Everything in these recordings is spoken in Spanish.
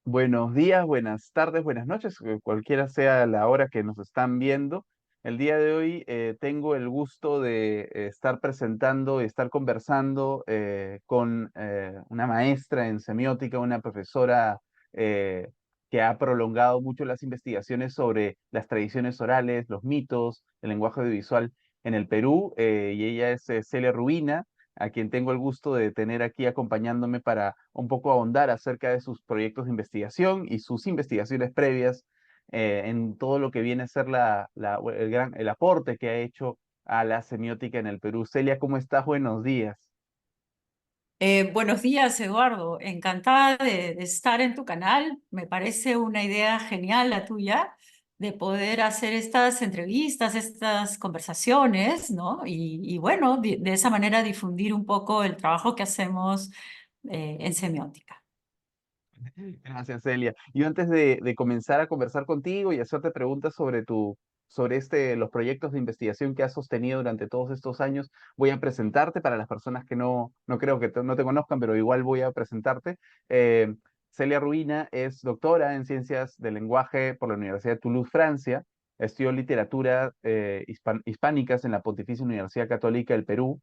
Buenos días, buenas tardes, buenas noches, cualquiera sea la hora que nos están viendo. El día de hoy tengo el gusto de estar presentando y estar conversando con una maestra en semiótica, una profesora eh, que ha prolongado mucho las investigaciones sobre las tradiciones orales, los mitos, el lenguaje audiovisual en el Perú, y ella es Celia Rubina, a quien tengo el gusto de tener aquí acompañándome para un poco ahondar acerca de sus proyectos de investigación y sus investigaciones previas en todo lo que viene a ser el aporte que ha hecho a la semiótica en el Perú. Celia, ¿cómo estás? Buenos días. Buenos días, Eduardo. Encantada de estar en tu canal. Me parece una idea genial la tuya de poder hacer estas entrevistas, estas conversaciones, ¿no? Y bueno, de esa manera difundir un poco el trabajo que hacemos en semiótica. Gracias, Celia. Yo antes de comenzar a conversar contigo y hacerte preguntas sobre los proyectos de investigación que has sostenido durante todos estos años, voy a presentarte para las personas que no creo que no te conozcan, pero igual voy a presentarte. Eh, Celia Ruina es doctora en Ciencias del Lenguaje por la Universidad de Toulouse, Francia. Estudió literatura hispánicas en la Pontificia Universidad Católica del Perú.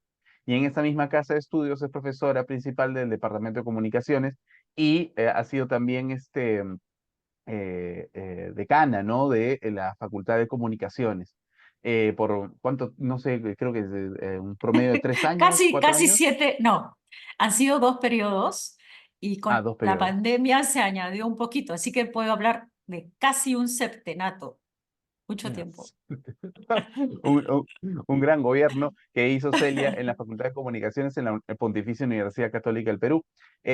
Y en esta misma casa de estudios es profesora principal del Departamento de Comunicaciones y ha sido también decana, ¿no? de la Facultad de Comunicaciones. Por cuánto, no sé, creo que es un promedio de 3 años, Casi, 4 casi años. 7, no, han sido 2 periodos y Ah, con dos la periodos. pandemia se añadió un poquito, así que puedo hablar de casi un septenato, mucho tiempo. Yes. Un gran gobierno que hizo Celia en la Facultad de Comunicaciones en la Pontificia Universidad Católica del Perú.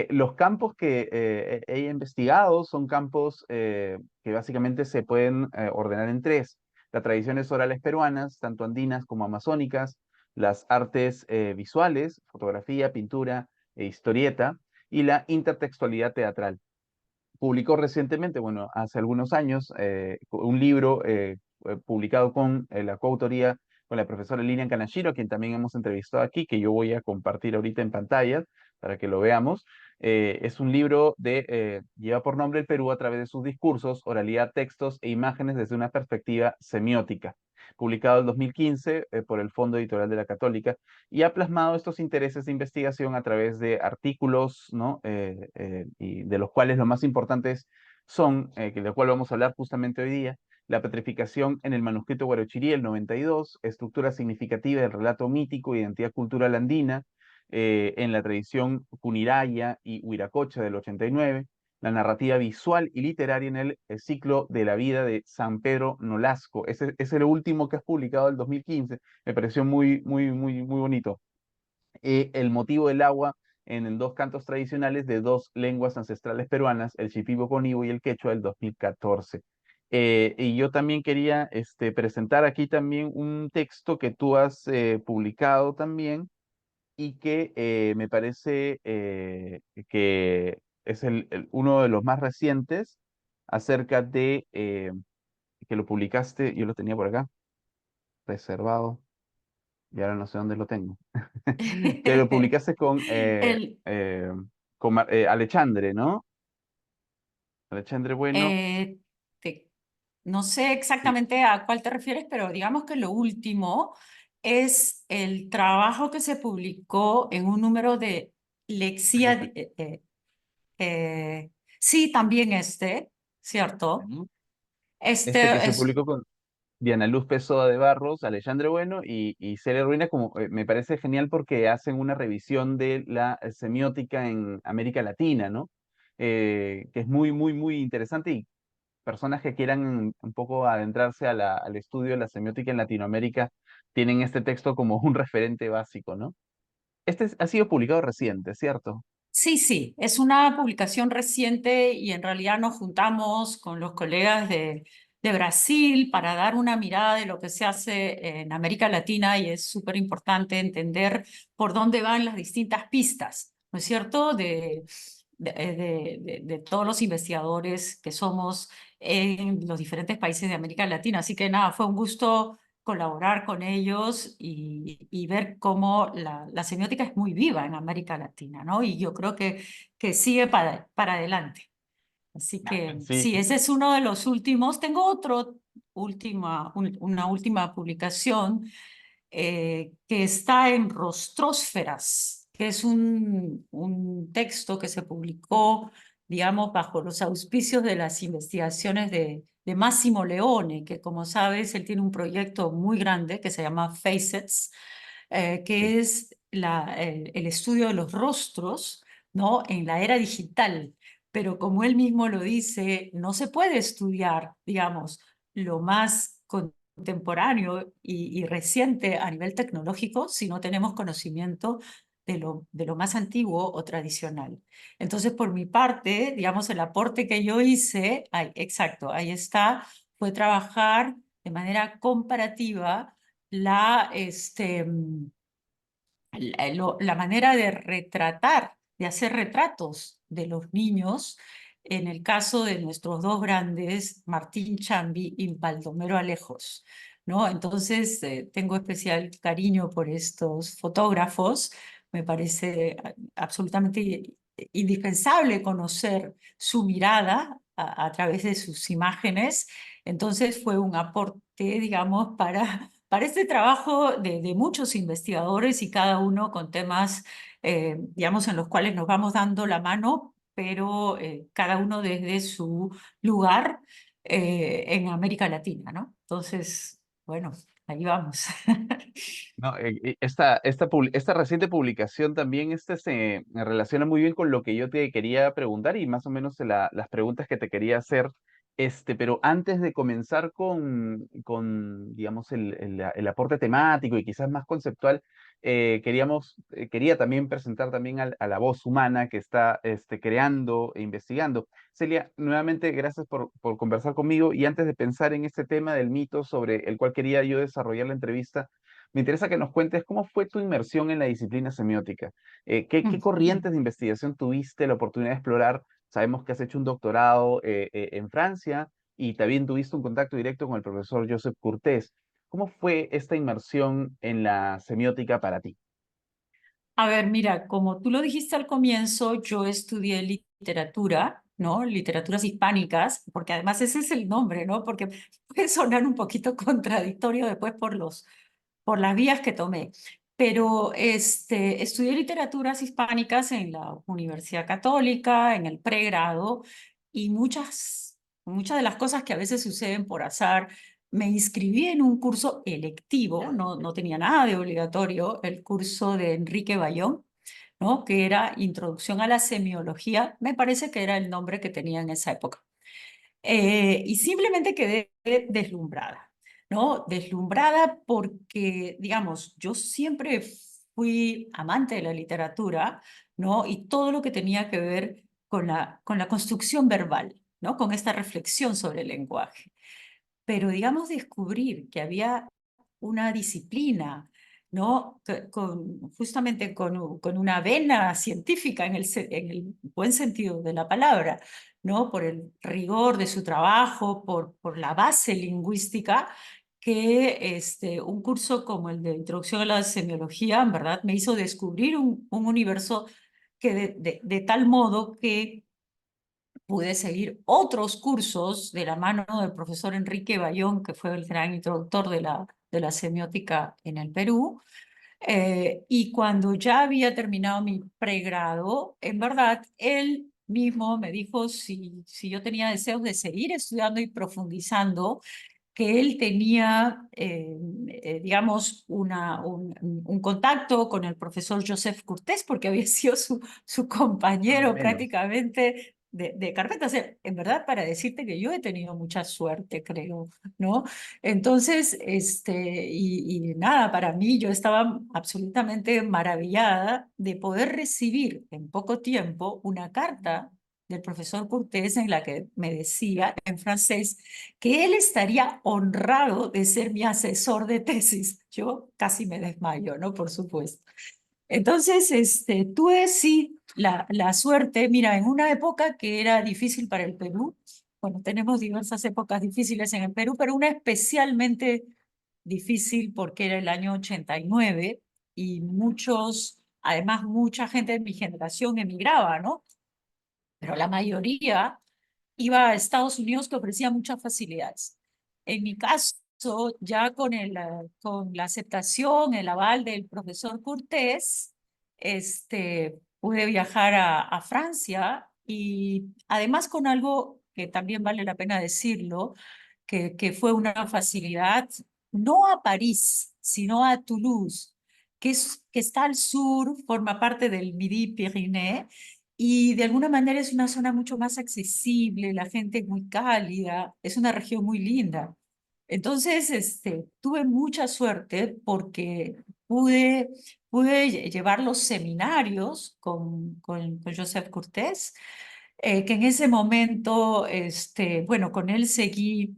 Los campos que he investigado son campos que básicamente se pueden ordenar en tres: las tradiciones orales peruanas, tanto andinas como amazónicas; las artes visuales, fotografía, pintura e historieta; y la intertextualidad teatral. Publicó recientemente, bueno, hace algunos años, un libro publicado con la coautoría con la profesora Lilian Kanashiro, quien también hemos entrevistado aquí, que yo voy a compartir ahorita en pantalla para que lo veamos. Es un libro lleva por nombre El Perú a través de sus discursos, oralidad, textos e imágenes desde una perspectiva semiótica, publicado en 2015 por el Fondo Editorial de la Católica, y ha plasmado estos intereses de investigación a través de artículos, ¿no? Y de los cuales los más importantes son, de lo cual vamos a hablar justamente hoy día: la petrificación en el manuscrito Guarochirí, el 92; estructura significativa del relato mítico, identidad cultural andina, en la tradición Cuniraya y Huiracocha, del 89; la narrativa visual y literaria en el ciclo de la vida de San Pedro Nolasco. Ese es el último que has publicado el 2015. Me pareció muy, muy, muy, muy bonito. El motivo del agua en dos cantos tradicionales de dos lenguas ancestrales peruanas, el shipibo conibo y el quechua, del 2014. Y yo también quería presentar aquí también un texto que tú has publicado también, y que me parece que es uno de los más recientes, acerca que lo publicaste. Yo lo tenía por acá, reservado, y ahora no sé dónde lo tengo. Que lo publicaste El, con Alexandre, ¿no? Alexandre Bueno. eh, te- no sé Sí. exactamente a cuál te refieres, pero digamos que lo último es el trabajo que se publicó en un número de Lexia. Sí, también ¿cierto? Ujú. Este que Este se es, publicó con Diana Luz Pessoa de Barros, Alexandre Bueno y Celia Ruina, como me parece genial porque hacen una revisión de la semiótica en América Latina, ¿no? Que es muy, muy, muy interesante, y personas que quieran un poco adentrarse al estudio de la semiótica en Latinoamérica tienen este texto como un referente básico, ¿no? Ha sido publicado reciente, ¿cierto? sí, sí, es una publicación reciente y en realidad nos juntamos con los colegas de Brasil para dar una mirada de lo que se hace en América Latina y es súper importante entender por dónde van las distintas pistas, ¿no es cierto? De todos los investigadores que somos en los diferentes países de América Latina. Así que nada, fue un gusto colaborar con ellos y ver cómo la semiótica es muy viva en América Latina, ¿no? Y yo creo que sigue para adelante. Así que Sí, sí, ese es uno de los últimos. Tengo una última publicación que está en Rostrósferas, que es un texto que se publicó, digamos, bajo los auspicios de las investigaciones de Massimo Leone, que como sabes, él tiene un proyecto muy grande que se llama Facets, sí. que es el estudio de los rostros, ¿no? En la era digital. Pero como él mismo lo dice, no se puede estudiar, digamos, lo más contemporáneo y reciente a nivel tecnológico si no tenemos conocimiento de lo más antiguo o tradicional. Entonces, por mi parte, digamos, el aporte que yo hice, exacto, ahí está, fue trabajar de manera comparativa la manera de retratar, de hacer retratos de los niños, en el caso de nuestros dos grandes, Martín Chambi y Baldomero Alejos, ¿no? Entonces, tengo especial cariño por estos fotógrafos. Me parece absolutamente indispensable conocer su mirada a través de sus imágenes. Entonces, fue un aporte, digamos, para este trabajo de muchos investigadores y cada uno con temas, digamos, en los cuales nos vamos dando la mano, pero cada uno desde su lugar en América Latina, ¿no? Entonces, bueno, ahí vamos. No, esta reciente publicación también se relaciona muy bien con lo que yo te quería preguntar y más o menos las preguntas que te quería hacer. Pero antes de comenzar digamos, el aporte temático y quizás más conceptual, quería también presentar también a la voz humana que está creando e investigando. Celia, nuevamente gracias por conversar conmigo y antes de pensar en este tema del mito sobre el cual quería yo desarrollar la entrevista, me interesa que nos cuentes cómo fue tu inmersión en la disciplina semiótica. ¿Qué corrientes de investigación tuviste la oportunidad de explorar? Sabemos que has hecho un doctorado en Francia y también tuviste un contacto directo con el profesor Joseph Curtés. ¿Cómo fue esta inmersión en la semiótica para ti? A ver, mira, como tú lo dijiste al comienzo, yo estudié literatura, ¿no? Literaturas hispánicas, porque además ese es el nombre, ¿no? Porque puede sonar un poquito contradictorio después por las vías que tomé. Pero estudié literaturas hispánicas en la Universidad Católica, en el pregrado, y muchas de las cosas que a veces suceden por azar, me inscribí en un curso electivo, no tenía nada de obligatorio, el curso de Enrique Bayón, ¿no? Que era Introducción a la Semiología, me parece que era el nombre que tenía en esa época. Y simplemente quedé deslumbrada, ¿no? Deslumbrada porque, digamos, yo siempre fui amante de la literatura, ¿no? Y todo lo que tenía que ver con la construcción verbal, ¿no? Con esta reflexión sobre el lenguaje. Pero, digamos, descubrir que había una disciplina, ¿no? Justamente con una vena científica en el buen sentido de la palabra, ¿no? Por el rigor de su trabajo, por la base lingüística, que un curso como el de Introducción a la Semiología, en verdad, me hizo descubrir un universo que de tal modo que pude seguir otros cursos de la mano del profesor Enrique Bayón, que fue el gran introductor de la semiótica en el Perú. Y cuando ya había terminado mi pregrado, en verdad, él mismo me dijo si yo tenía deseos de seguir estudiando y profundizando, que él tenía, digamos, un contacto con el profesor Joseph Curtés, porque había sido su Por lo compañero menos. prácticamente de carpeta. O sea, en verdad, para decirte que yo he tenido mucha suerte, creo, ¿no? Entonces, y nada, para mí yo estaba absolutamente maravillada de poder recibir en poco tiempo una carta del profesor Cortés en la que me decía en francés que él estaría honrado de ser mi asesor de tesis. Yo casi me desmayo, ¿no? Por supuesto. Entonces, tuve sí la suerte, mira, en una época que era difícil para el Perú, bueno, tenemos diversas épocas difíciles en el Perú, pero una especialmente difícil porque era el año 89 y además mucha gente de mi generación emigraba, ¿no? Pero la mayoría iba a Estados Unidos que ofrecía muchas facilidades. En mi caso, ya con la aceptación, el aval del profesor Cortés, pude viajar a Francia y además con algo que también vale la pena decirlo, que fue una facilidad, no a París, sino a Toulouse, que está al sur, forma parte del Midi-Pyrénées, y de alguna manera es una zona mucho más accesible, la gente es muy cálida, es una región muy linda. Entonces, tuve mucha suerte porque pude llevar los seminarios con Joseph Cortés, que en ese momento, bueno, con él seguí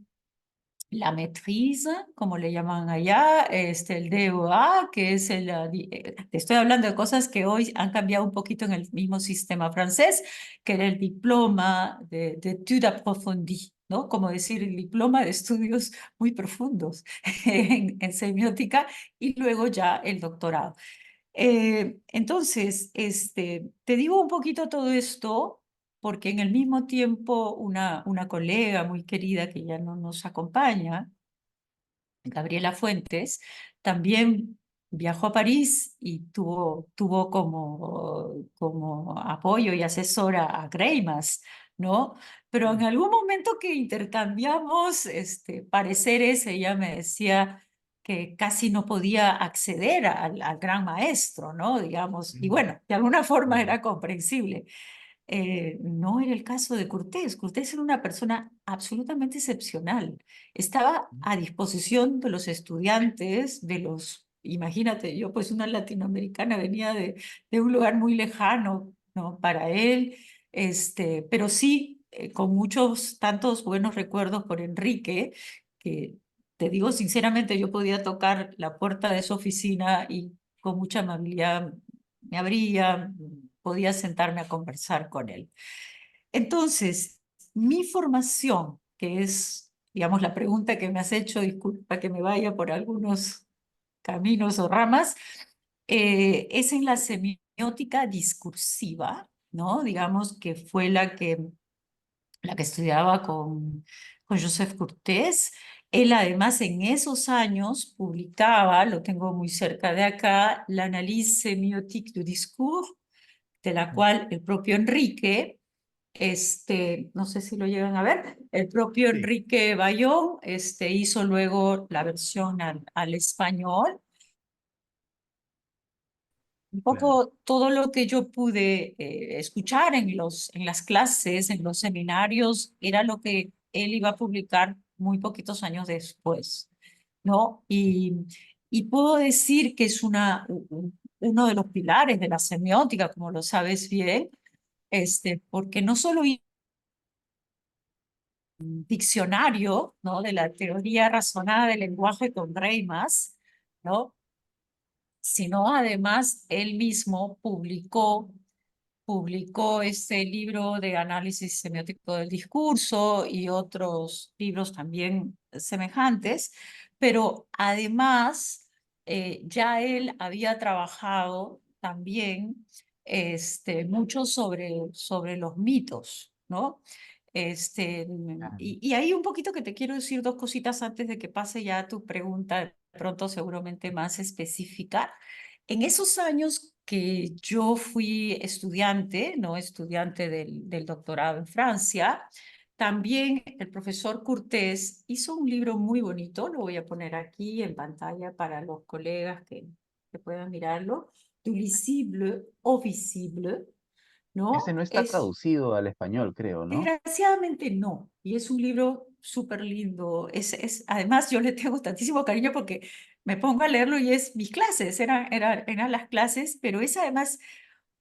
la maîtrise, como le llaman allá, el DEA, que es te estoy hablando de cosas que hoy han cambiado un poquito en el mismo sistema francés, que era el diploma de études approfondies, ¿no? Como decir, el diploma de estudios muy profundos en semiótica, y luego ya el doctorado. Entonces, te digo un poquito todo esto porque en el mismo tiempo una colega muy querida que ya no nos acompaña, Gabriela Fuentes, también viajó a París y tuvo como apoyo y asesora a Greimas, ¿no? Pero en algún momento que intercambiamos pareceres, ella me decía que casi no podía acceder al gran maestro, ¿no? Digamos, y Mm, bueno, de alguna forma claro. era comprensible. No era el caso de Cortés. Cortés era una persona absolutamente excepcional. Estaba a disposición de los estudiantes, imagínate, yo pues una latinoamericana venía de un lugar muy lejano, ¿no? Para él, pero sí, con muchos, tantos buenos recuerdos por Enrique, que te digo sinceramente, yo podía tocar la puerta de su oficina y con mucha amabilidad me abría, podía sentarme a conversar con él. Entonces, mi formación, que es, digamos, la pregunta que me has hecho, disculpa que me vaya por algunos caminos o ramas, es en la semiótica discursiva, ¿no? Digamos que fue la que estudiaba con Joseph Cortés. Él además en esos años publicaba, lo tengo muy cerca de acá, l'analyse sémiotique du discours, de la cual el propio Enrique, no sé si lo llegan a ver, el propio Sí, Enrique Bayón hizo luego la versión al español. Un claro. poco todo lo que yo pude escuchar en las clases, en los seminarios, era lo que él iba a publicar muy poquitos años después, ¿no? Y puedo decir que es uno de los pilares de la semiótica, como lo sabes bien, porque no solo diccionario, ¿no? De la teoría razonada del lenguaje con Reimers, ¿no? Sino además él mismo publicó este libro de análisis semiótico del discurso y otros libros también semejantes, pero además ya él había trabajado también mucho sobre los mitos, ¿no? Claro. Y ahí un poquito que te quiero decir dos cositas antes de que pase ya a tu pregunta, de pronto seguramente más específica. En esos años que yo fui estudiante, no estudiante del doctorado en Francia, también el profesor Cortés hizo un libro muy bonito, lo voy a poner aquí en pantalla para los colegas que puedan mirarlo, Du lisible au visible, Ese ¿no? no está traducido al español, creo, ¿no? Desgraciadamente no, y es un libro súper lindo. Además, yo le tengo tantísimo cariño porque me pongo a leerlo y es mis clases, eran las clases, pero es además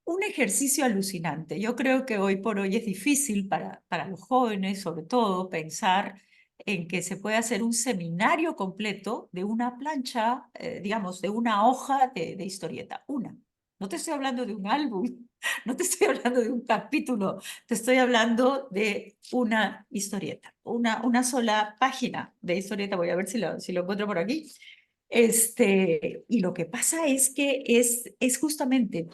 un ejercicio alucinante. Yo creo que hoy por hoy es difícil para los jóvenes, sobre todo, pensar en que se puede hacer un seminario completo de una plancha, digamos, de una hoja de historieta, una. No te estoy hablando de un álbum, no te estoy hablando de un capítulo, te estoy hablando de una historieta, una sola página de historieta. Voy a ver si lo encuentro por aquí. Y lo que pasa es que es justamente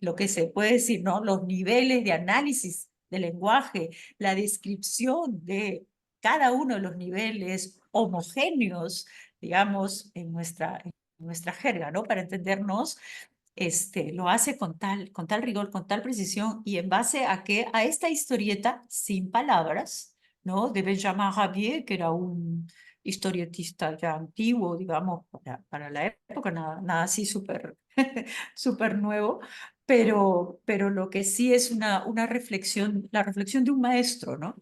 lo que se puede decir, ¿no? Los niveles de análisis del lenguaje, la descripción de cada uno de los niveles homogéneos, digamos, en nuestra jerga, ¿no? Para entendernos, lo hace con tal rigor, con tal precisión, y en base a que a esta historieta sin palabras, ¿no? De Benjamin Rabier, que era un historietista ya antiguo, digamos, para la época, nada así súper súper nuevo, pero lo que sí es una reflexión, la reflexión de un maestro, ¿no?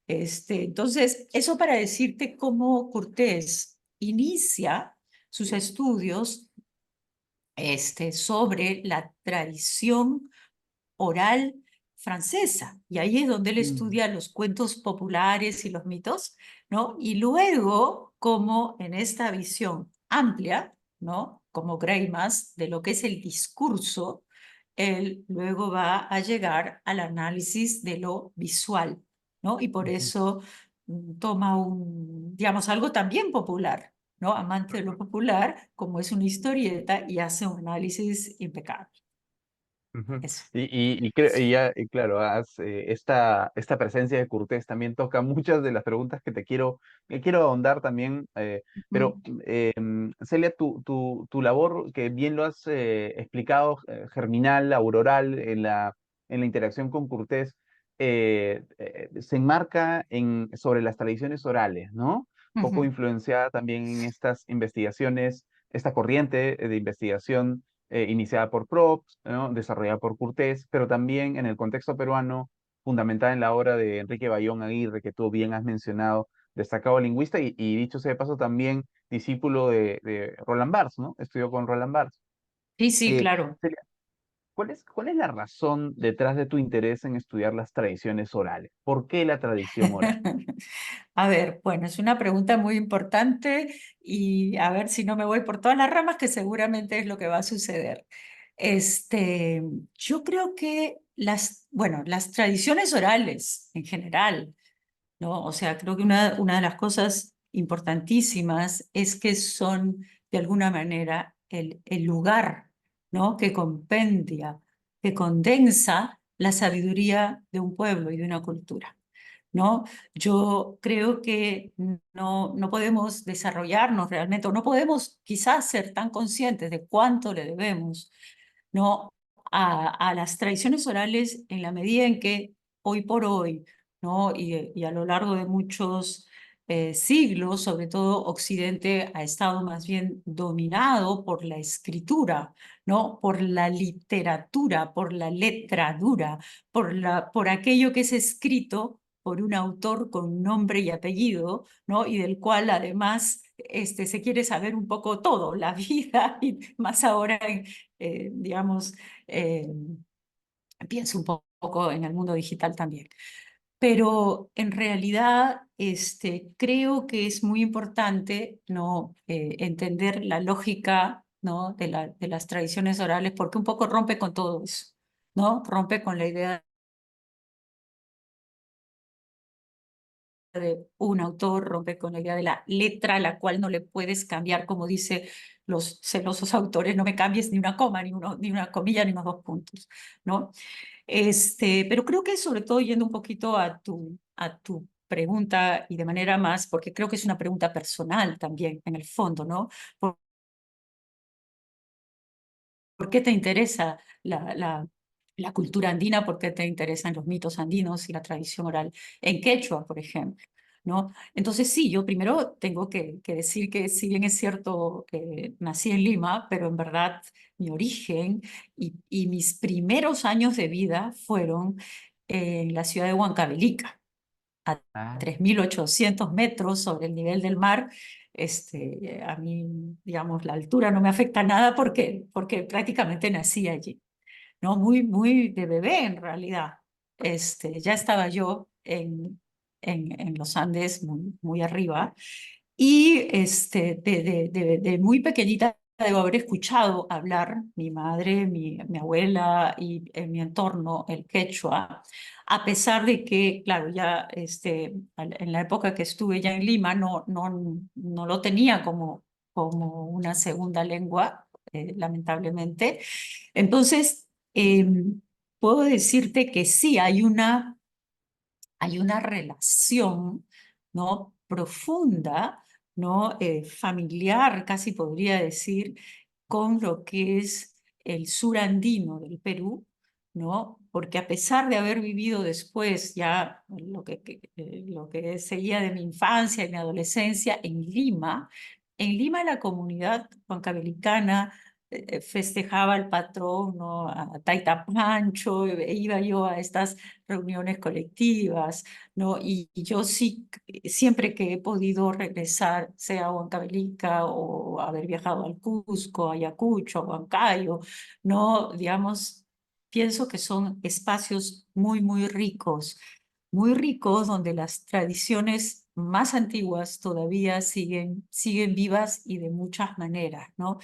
Entonces, eso para decirte cómo Cortés inicia sus estudios sobre la tradición oral francesa. Y ahí es donde él Mm, estudia los cuentos populares y los mitos, ¿no? Y luego, como en esta visión amplia, ¿no? Como Greimas, de lo que es el discurso, él luego va a llegar al análisis de lo visual, ¿no? Y por ujú, eso toma digamos, algo también popular, ¿no? Amante de lo popular, como es una historieta, y hace un análisis impecable. ujú. Eso. Y claro, esta presencia de Cortés también toca muchas de las preguntas que quiero ahondar también, pero Celia, tu labor, que bien lo has explicado, germinal, auroral, en la interacción con Cortés, se enmarca sobre las tradiciones orales, ¿no? Poco Ujú. influenciada también en estas investigaciones, esta corriente de investigación iniciada por Probst, ¿no? Desarrollada por Cortés, pero también en el contexto peruano, fundamentada en la obra de Enrique Bayón Aguirre, que tú bien has mencionado, destacado lingüista y dicho sea de paso también discípulo de Roland Barthes, ¿no? Estudió con Roland Barthes. Sí, sí, Eh, claro. Celia, cuál es la razón detrás de tu interés en estudiar las tradiciones orales? ¿Por qué la tradición oral? A ver, bueno, es una pregunta muy importante y a ver si no me voy por todas las ramas, que seguramente es lo que va a suceder. Este, yo creo que bueno, las tradiciones orales en general, ¿no? O sea, creo que una de las cosas importantísimas es que son, de alguna manera, el lugar, ¿no? Que compendia, que condensa la sabiduría de un pueblo y de una cultura, ¿no? Yo creo que no podemos desarrollarnos realmente, o no podemos quizás ser tan conscientes de cuánto le debemos, ¿no? A las tradiciones orales en la medida en que hoy por hoy, ¿no? Y a lo largo de muchos siglos, sobre todo Occidente ha estado más bien dominado por la escritura, ¿no? Por la literatura, por la letra dura, por aquello que es escrito por un autor con nombre y apellido, ¿no? Y del cual además se quiere saber un poco todo, la vida, y más ahora, digamos, eh, pienso un poco en el mundo digital también. Pero en realidad creo que es muy importante, ¿no? Entender la lógica, ¿no? de las tradiciones orales, porque un poco rompe con todo eso, ¿no? Rompe con la idea de un autor, rompe con la idea de la letra, la cual no le puedes cambiar, como dice los celosos autores, no me cambies ni una coma, ni una comilla, ni unos dos puntos, ¿no? Pero creo que sobre todo yendo un poquito a tu pregunta y de manera más, porque creo que es una pregunta personal también, en el fondo, ¿no? ¿Por qué te interesa la cultura andina? ¿Por qué te interesan los mitos andinos y la tradición oral en quechua, por ejemplo? ¿No? Entonces sí, yo primero tengo que decir que si bien es cierto, nací en Lima, pero en verdad mi origen y mis primeros años de vida fueron en la ciudad de Huancavelica, a Ah, 3.800 metros sobre el nivel del mar. A mí, digamos, la altura no me afecta nada porque prácticamente nací allí, ¿no? Muy de bebé en realidad. Ya estaba yo en los Andes, muy arriba, y de muy pequeñita debo haber escuchado hablar mi madre, mi abuela y en mi entorno el quechua, a pesar de que, claro, ya en la época que estuve ya en Lima no lo tenía como una segunda lengua, lamentablemente. Entonces, puedo decirte que sí, hay una hay una relación, ¿no? Profunda, ¿no? Familiar, casi podría decir, con lo que es el sur andino del Perú, ¿no? Porque a pesar de haber vivido después ya lo que seguía de mi infancia y mi adolescencia en Lima la comunidad huancabelicana festejaba al patrón, ¿no? A Taita Pancho, iba yo a estas reuniones colectivas, ¿no? Y yo sí, siempre que he podido regresar, sea a Huancavelica o haber viajado al Cusco, a Ayacucho, a Huancayo, ¿no? Digamos, pienso que son espacios muy ricos donde las tradiciones más antiguas todavía siguen vivas y de muchas maneras, ¿no?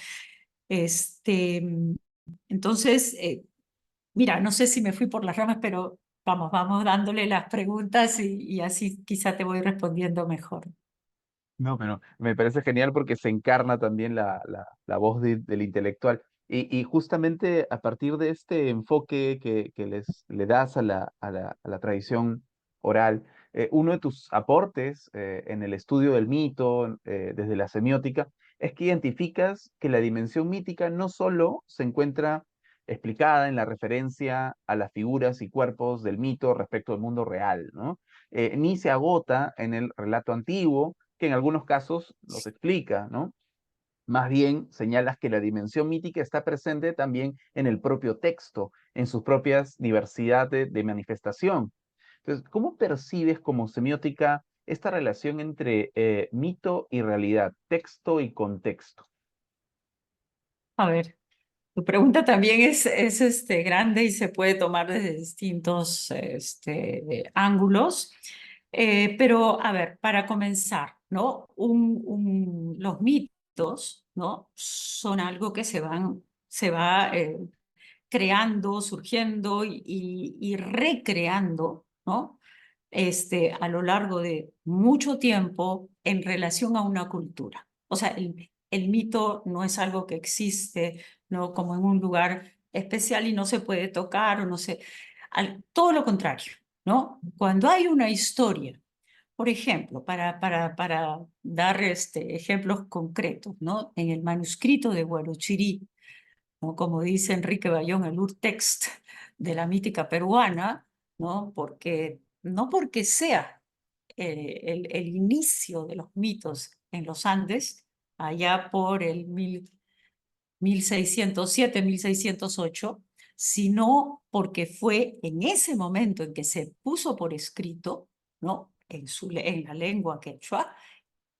Este, entonces, mira, no sé si me fui por las ramas, pero vamos dándole las preguntas y así quizá te voy respondiendo mejor. No, pero me parece genial porque se encarna también la voz del intelectual. Y justamente a partir de este enfoque que le das a la tradición oral, uno de tus aportes en el estudio del mito, desde la semiótica, es que identificas que la dimensión mítica no solo se encuentra explicada en la referencia a las figuras y cuerpos del mito respecto al mundo real, ¿no? Ni se agota en el relato antiguo, que en algunos casos los explica, ¿no? Más bien señalas que la dimensión mítica está presente también en el propio texto, en sus propias diversidades de manifestación. Entonces, ¿cómo percibes como semiótica esta relación entre mito y realidad, texto y contexto? A ver, tu pregunta también es grande y se puede tomar desde distintos ángulos. Pero, a ver, para comenzar, ¿no? Los mitos, ¿no? Son algo que se va creando, surgiendo y recreando, ¿no? A lo largo de mucho tiempo en relación a una cultura. O sea, el mito no es algo que existe, ¿no? Como en un lugar especial y no se puede tocar o no sé. Todo lo contrario, ¿no? Cuando hay una historia, por ejemplo, para dar ejemplos concretos, ¿no? En el manuscrito de Huarochirí, ¿no? Como dice Enrique Bayón, el urtext de la mítica peruana, ¿no? No porque sea el inicio de los mitos en los Andes, allá por el 1607, 1608, sino porque fue en ese momento en que se puso por escrito, ¿no? En la lengua quechua,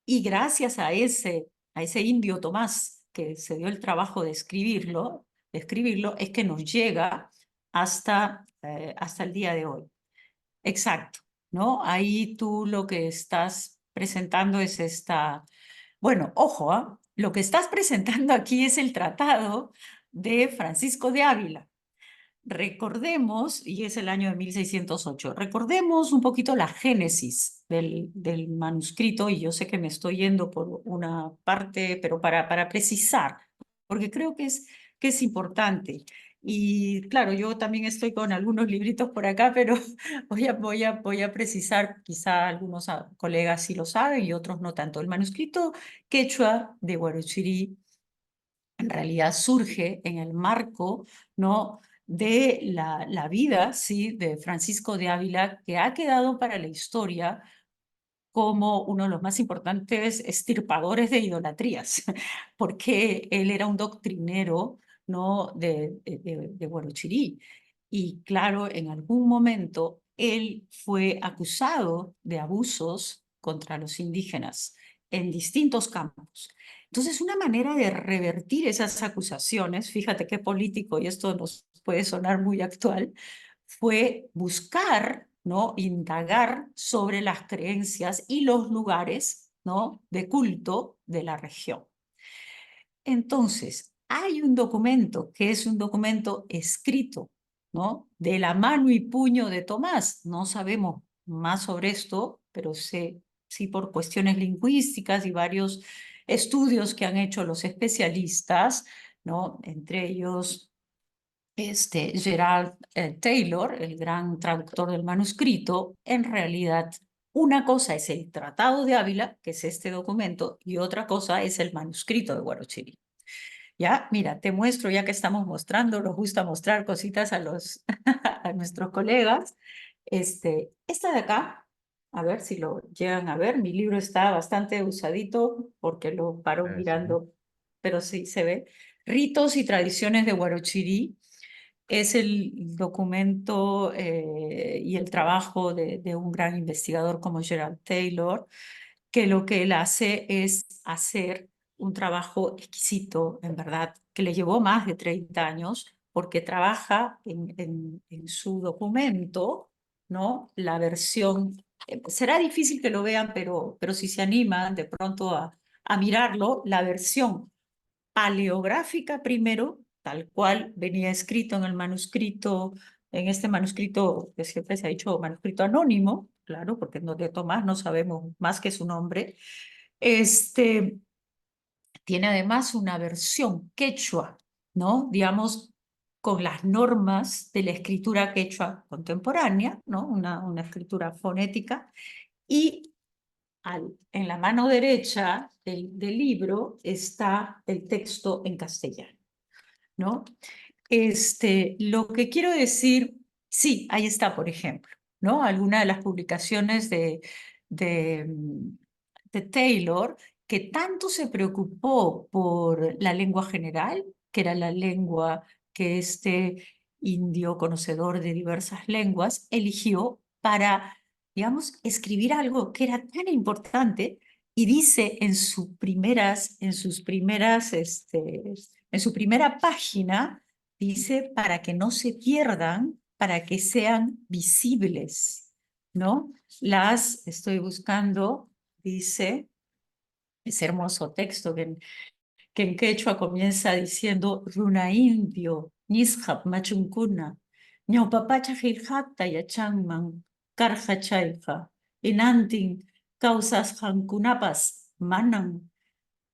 y gracias a ese indio Tomás que se dio el trabajo de escribirlo, es que nos llega hasta el día de hoy. Exacto, ¿no? Ahí tú lo que estás presentando es bueno, ojo, ¿ah? Lo que estás presentando aquí es el tratado de Francisco de Ávila. Recordemos, y es el año de 1608, recordemos un poquito la génesis del manuscrito, y yo sé que me estoy yendo por una parte, pero para precisar, porque creo que es importante. Y claro, yo también estoy con algunos libritos por acá, pero voy a precisar, quizá algunos colegas sí lo saben y otros no tanto. El manuscrito quechua de Huarochirí en realidad surge en el marco, ¿no? de la vida, ¿sí? de Francisco de Ávila, que ha quedado para la historia como uno de los más importantes extirpadores de idolatrías, porque él era un doctrinero, ¿no? de Huarochirí. Y claro, en algún momento él fue acusado de abusos contra los indígenas en distintos campos. Entonces, una manera de revertir esas acusaciones, fíjate qué político, y esto nos puede sonar muy actual, fue buscar, ¿no? Indagar sobre las creencias y los lugares, ¿no? de culto de la región. Entonces, hay un documento que es un documento escrito, ¿no? de la mano y puño de Tomás. No sabemos más sobre esto, pero sé, sí por cuestiones lingüísticas y varios estudios que han hecho los especialistas, ¿no? Entre ellos Gerald Taylor, el gran traductor del manuscrito, en realidad una cosa es el Tratado de Ávila, que es este documento, y otra cosa es el manuscrito de Huarochirí. Ya, mira, te muestro, ya que estamos mostrando, nos gusta mostrar cositas a a nuestros colegas. Esta de acá, a ver si lo llegan a ver, mi libro está bastante usadito porque lo paro Sí. mirando, pero sí se ve. Ritos y tradiciones de Huarochirí es el documento y el trabajo de un gran investigador como Gerald Taylor, que lo que él hace es hacer un trabajo exquisito, en verdad, que le llevó más de 30 años, porque trabaja en su documento, ¿no? La versión, será difícil que lo vean, pero si se animan de pronto a mirarlo, la versión paleográfica primero, tal cual venía escrito en el manuscrito, en este manuscrito que siempre se ha dicho manuscrito anónimo, claro, porque no de Tomás no sabemos más que su nombre. Este tiene además una versión quechua, ¿no? Digamos, con las normas de la escritura quechua contemporánea, ¿no? Una escritura fonética, y en la mano derecha del libro está el texto en castellano, ¿no? Lo que quiero decir, sí, ahí está, por ejemplo, ¿no? Alguna de las publicaciones de, mm, de Taylor, que tanto se preocupó por la lengua general, que era la lengua que este indio conocedor de diversas lenguas eligió para, digamos, escribir algo que era tan importante, y dice en su primera página, dice, para que no se pierdan, para que sean visibles, ¿no? Estoy buscando, dice, ese hermoso texto que en quechua comienza diciendo, Runa indio, nishap machuncuna, ñaupapacha hilhakta yachanman, karja chayja, inantin, causas hankunapas, manan,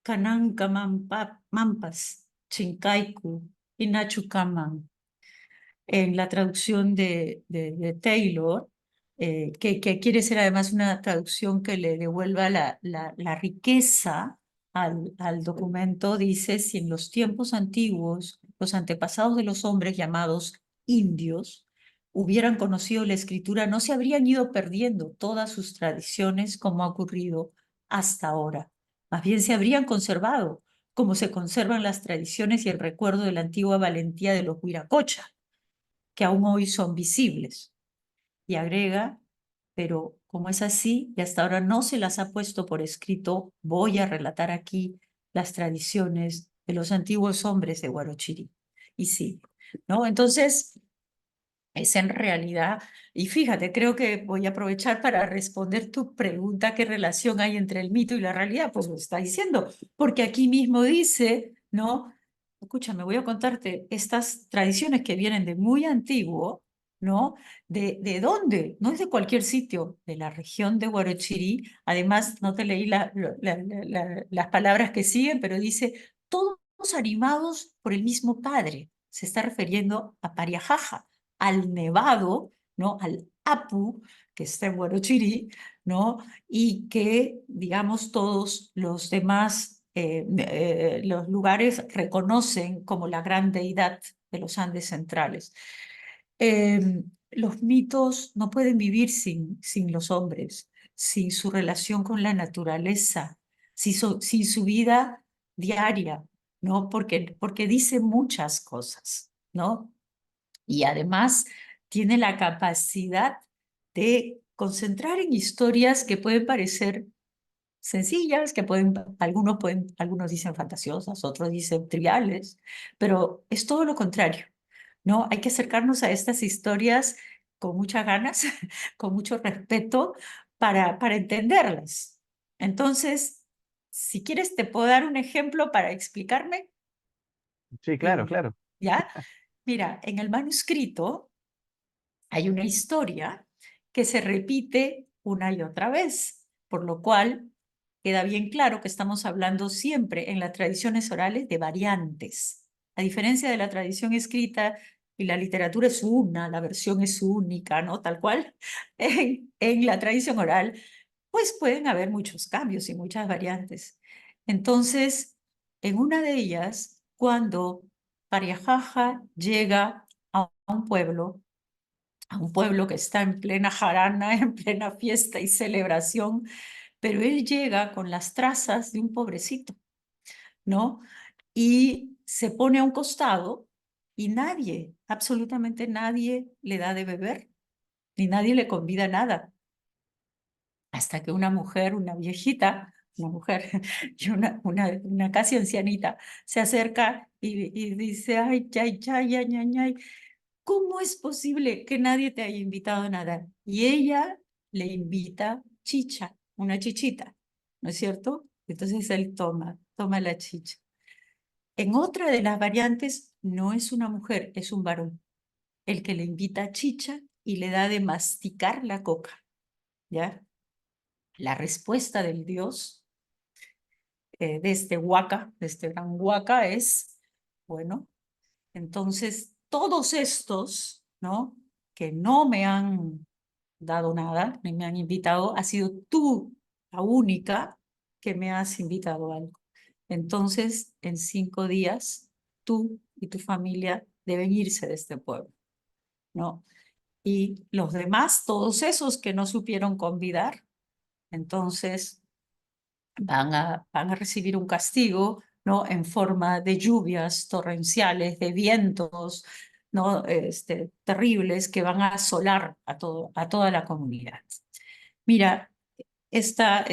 kananka mampas, chinkaiku, inachukaman. En la traducción de Taylor, que quiere ser además una traducción que le devuelva la riqueza al documento, dice, si en los tiempos antiguos los antepasados de los hombres llamados indios hubieran conocido la escritura, no se habrían ido perdiendo todas sus tradiciones como ha ocurrido hasta ahora. Más bien se habrían conservado, como se conservan las tradiciones y el recuerdo de la antigua valentía de los Huiracocha, que aún hoy son visibles. Y agrega, pero como es así y hasta ahora no se las ha puesto por escrito, voy a relatar aquí las tradiciones de los antiguos hombres de Huarochirí. Y sí, ¿no? Entonces, es en realidad, y fíjate, creo que voy a aprovechar para responder tu pregunta, ¿qué relación hay entre el mito y la realidad? Pues lo está diciendo, porque aquí mismo dice, ¿no? Escúchame, voy a contarte estas tradiciones que vienen de muy antiguo, ¿no? ¿De dónde? No es de cualquier sitio, de la región de Huarochirí. Además, no te leí las palabras que siguen, pero dice, todos animados por el mismo padre. Se está refiriendo a Pariajaja, al nevado, ¿no? Al Apu, que está en Huarochirí, ¿no? Y que, digamos, todos los demás, los lugares reconocen como la gran deidad de los Andes centrales. Los mitos no pueden vivir sin los hombres, sin su relación con la naturaleza, sin su vida diaria, ¿no? Porque dice muchas cosas, ¿no? Y además tiene la capacidad de concentrar en historias que pueden parecer sencillas, algunos dicen fantasiosas, otros dicen triviales, pero es todo lo contrario, ¿no? Hay que acercarnos a estas historias con muchas ganas, con mucho respeto para entenderlas. Entonces, si quieres, te puedo dar un ejemplo para explicarme. Sí, claro, Eh, claro. ¿Ya? Mira, en el manuscrito hay una historia que se repite una y otra vez, por lo cual queda bien claro que estamos hablando siempre en las tradiciones orales de variantes. A diferencia de la tradición escrita, y la literatura es una, la versión es única, ¿no? Tal cual, en la tradición oral, pues pueden haber muchos cambios y muchas variantes. Entonces, en una de ellas, cuando Pariajaja llega a un pueblo que está en plena jarana, en plena fiesta y celebración, pero él llega con las trazas de un pobrecito, ¿no? Y se pone a un costado y nadie, absolutamente nadie le da de beber, ni nadie le convida nada, hasta que una mujer, una viejita, una mujer y una casi ancianita se acerca y dice, ay, ay, ay, ay, ay, ay, ¿cómo es posible que nadie te haya invitado a nada? Y ella le invita chicha, una chichita, ¿no es cierto? Entonces él toma la chicha. En otra de las variantes no es una mujer, es un varón, el que le invita chicha y le da de masticar la coca, ¿ya? La respuesta del dios de este gran huaca es, bueno, entonces todos estos, ¿no? Que no me han dado nada, ni me han invitado, ha sido tú la única que me has invitado a algo. Entonces, en 5 días, tú y tu familia deben irse de este pueblo, ¿no? Y los demás, todos esos que no supieron convidar, entonces van a recibir un castigo, ¿no? En forma de lluvias torrenciales, de vientos, ¿no? Terribles que van a asolar a toda la comunidad. Mira, esta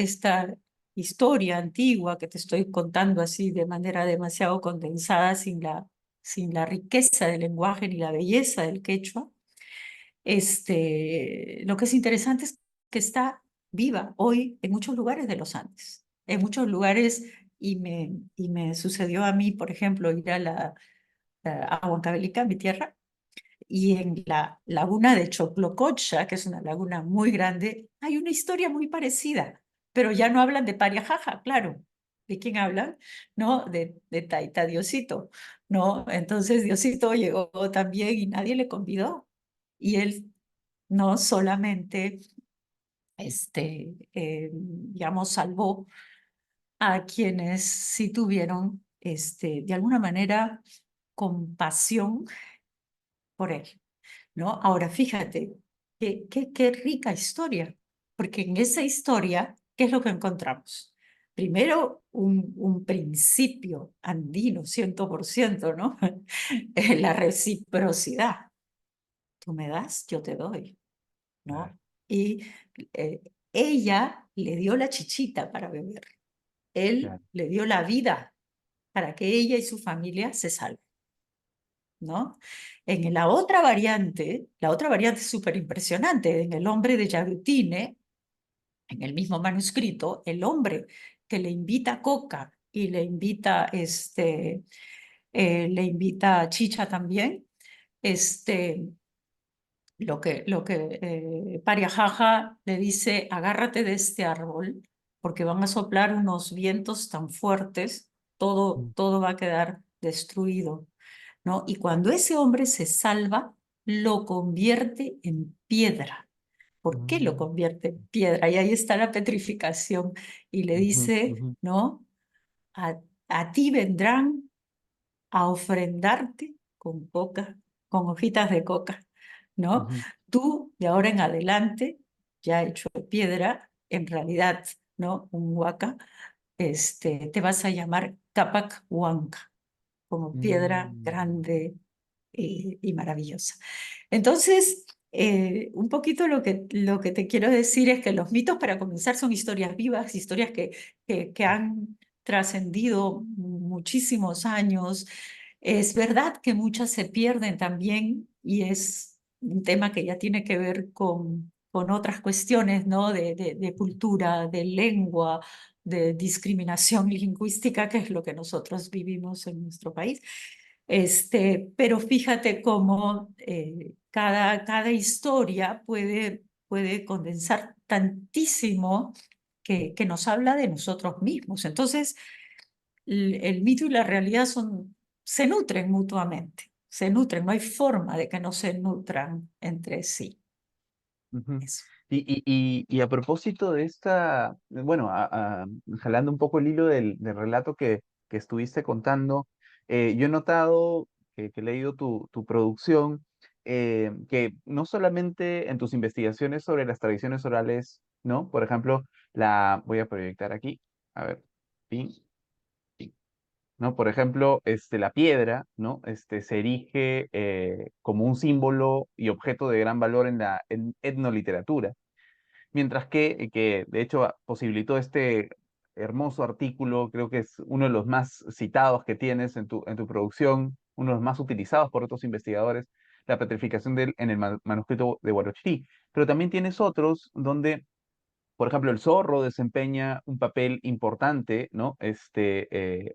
historia antigua que te estoy contando así de manera demasiado condensada, sin la riqueza del lenguaje ni la belleza del quechua, lo que es interesante es que está viva hoy en muchos lugares de los Andes, en muchos lugares, y me sucedió a mí, por ejemplo, ir a Huancavelica, mi tierra, y en la laguna de Choclococha, que es una laguna muy grande, hay una historia muy parecida, pero ya no hablan de Pariajaja, claro. ¿De quién hablan? ¿No? De Taita Diosito, ¿no? Entonces Diosito llegó también y nadie le convidó. Y él no solamente, digamos, salvó a quienes sí tuvieron, de alguna manera, compasión por él, ¿no? Ahora, fíjate, qué rica historia, porque en esa historia, ¿qué es lo que encontramos? Primero, un principio andino, 100%, ¿no? La reciprocidad. Tú me das, yo te doy, Claro, ¿no? Y eh, ella le dio la chichita para beber. Él claro. le dio la vida para que ella y su familia se salven, ¿no? En la otra variante es súper impresionante, en el hombre de Yagutine, en el mismo manuscrito, el hombre que le invita coca y le invita chicha también, este, Pariajaja le dice, agárrate de este árbol, porque van a soplar unos vientos tan fuertes, todo, Mm, todo va a quedar destruido, ¿no? Y cuando ese hombre se salva, lo convierte en piedra. ¿Por qué lo mm, convierte en piedra? Y ahí está la petrificación. Y le ujú, dice, ujú, ¿no? A, a ti vendrán a ofrendarte con coca, con hojitas de coca, ¿no? ujú, Tú, de ahora en adelante, ya hecho de piedra, en realidad, ¿no? Un huaca, te vas a llamar Capac Huanca, como piedra mm, grande y maravillosa. Entonces, un poquito lo que te quiero decir es que los mitos, para comenzar, son historias vivas, historias que han trascendido muchísimos años. Es verdad que muchas se pierden también y es un tema que ya tiene que ver con otras cuestiones, ¿no? De cultura, de lengua, de discriminación lingüística, que es lo que nosotros vivimos en nuestro país. Pero fíjate cómo cada historia puede condensar tantísimo que nos habla de nosotros mismos. Entonces, el mito y la realidad se nutren mutuamente. se nutren, no hay forma de que no se nutran entre sí. Ujú. Eso. Y a propósito de esta, bueno, jalando un poco el hilo del relato que estuviste contando, yo he notado que he leído tu producción, que no solamente en tus investigaciones sobre las tradiciones orales, ¿no? Por ejemplo, voy a proyectar aquí, a ver, pin, pin, ¿no? Por ejemplo, la piedra, ¿no? Se erige como un símbolo y objeto de gran valor en la etnoliteratura. Mientras que de hecho posibilitó este hermoso artículo, creo que es uno de los más citados que tienes en tu producción, uno de los más utilizados por otros investigadores, la petrificación en el manuscrito de Huarochirí. Pero también tienes otros donde, por ejemplo, el zorro desempeña un papel importante, ¿no?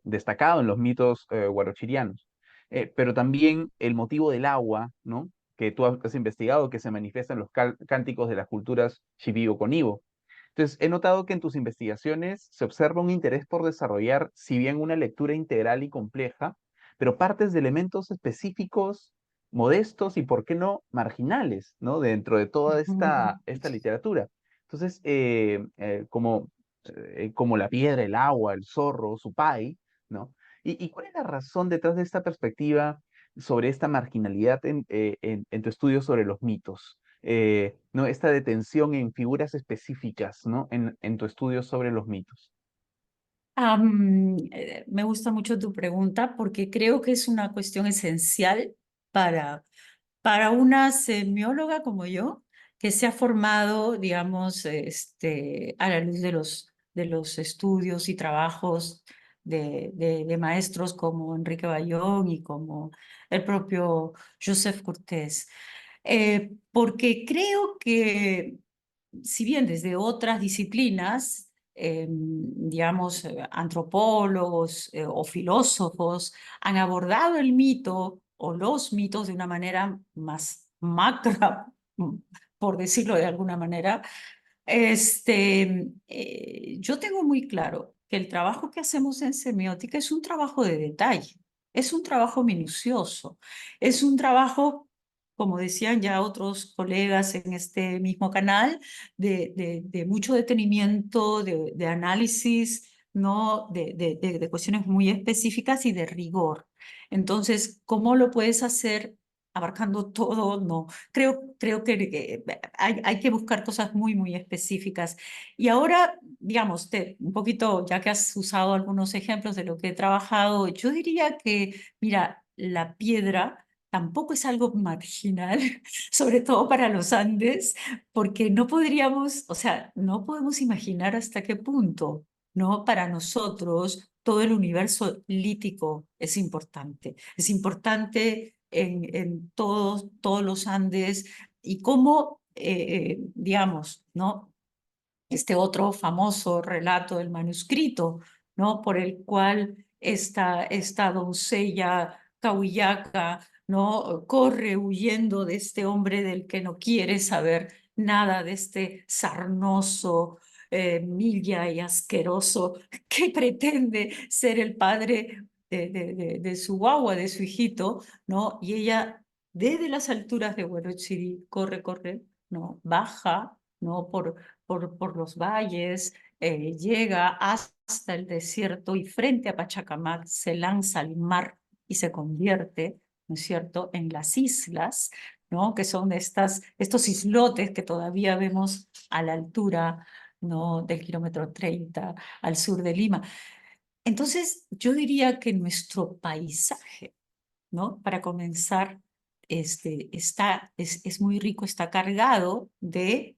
Destacado en los mitos huarochirianos. Pero también el motivo del agua, ¿no? Que tú has investigado, que se manifiesta en los cánticos de las culturas Shipibo-Conibo. Entonces, he notado que en tus investigaciones se observa un interés por desarrollar, si bien una lectura integral y compleja, pero partes de elementos específicos, modestos y, ¿por qué no, marginales, ¿no? Dentro de toda esta literatura. Entonces, como la piedra, el agua, el zorro, su pai, ¿no? ¿Y cuál es la razón detrás de esta perspectiva sobre esta marginalidad en tu estudio sobre los mitos? ¿No? Esta detención en figuras específicas, ¿no? En tu estudio sobre los mitos. Me gusta mucho tu pregunta porque creo que es una cuestión esencial para una semióloga como yo, que se ha formado, digamos, a la luz de los estudios y trabajos de maestros como Enrique Bayón y como el propio Joseph Cortés. Porque creo que, si bien desde otras disciplinas, digamos, antropólogos o filósofos han abordado el mito o los mitos de una manera más macra, por decirlo de alguna manera, yo tengo muy claro que el trabajo que hacemos en semiótica es un trabajo de detalle, es un trabajo minucioso, es un trabajo, como decían ya otros colegas en este mismo canal, de mucho detenimiento, de análisis, ¿no? De cuestiones muy específicas y de rigor. Entonces, ¿cómo lo puedes hacer abarcando todo? No. Creo que hay que buscar cosas muy, muy específicas. Y ahora, digamos, un poquito, ya que has usado algunos ejemplos de lo que he trabajado, yo diría que, mira, la piedra tampoco es algo marginal, sobre todo para los Andes, porque no podríamos, o sea, no podemos imaginar hasta qué punto, ¿no? Para nosotros, todo el universo lítico es importante. Es importante en todos los Andes y cómo, digamos, ¿no? Este otro famoso relato del manuscrito, ¿no? Por el cual esta doncella cahuillaca, ¿no? Corre huyendo de este hombre del que no quiere saber nada, de este sarnoso, milla y asqueroso que pretende ser el padre de su guagua, de su hijito, ¿no? Y ella, desde las alturas de Huarochirí, corre, ¿no? Baja, ¿no? Por los valles, llega hasta el desierto y frente a Pachacamac se lanza al mar y se convierte, ¿no es cierto?, en las islas, ¿no? Que son estos islotes que todavía vemos a la altura, ¿no? Del kilómetro 30 al sur de Lima. Entonces, yo diría que nuestro paisaje, ¿no? Para comenzar, es muy rico, está cargado de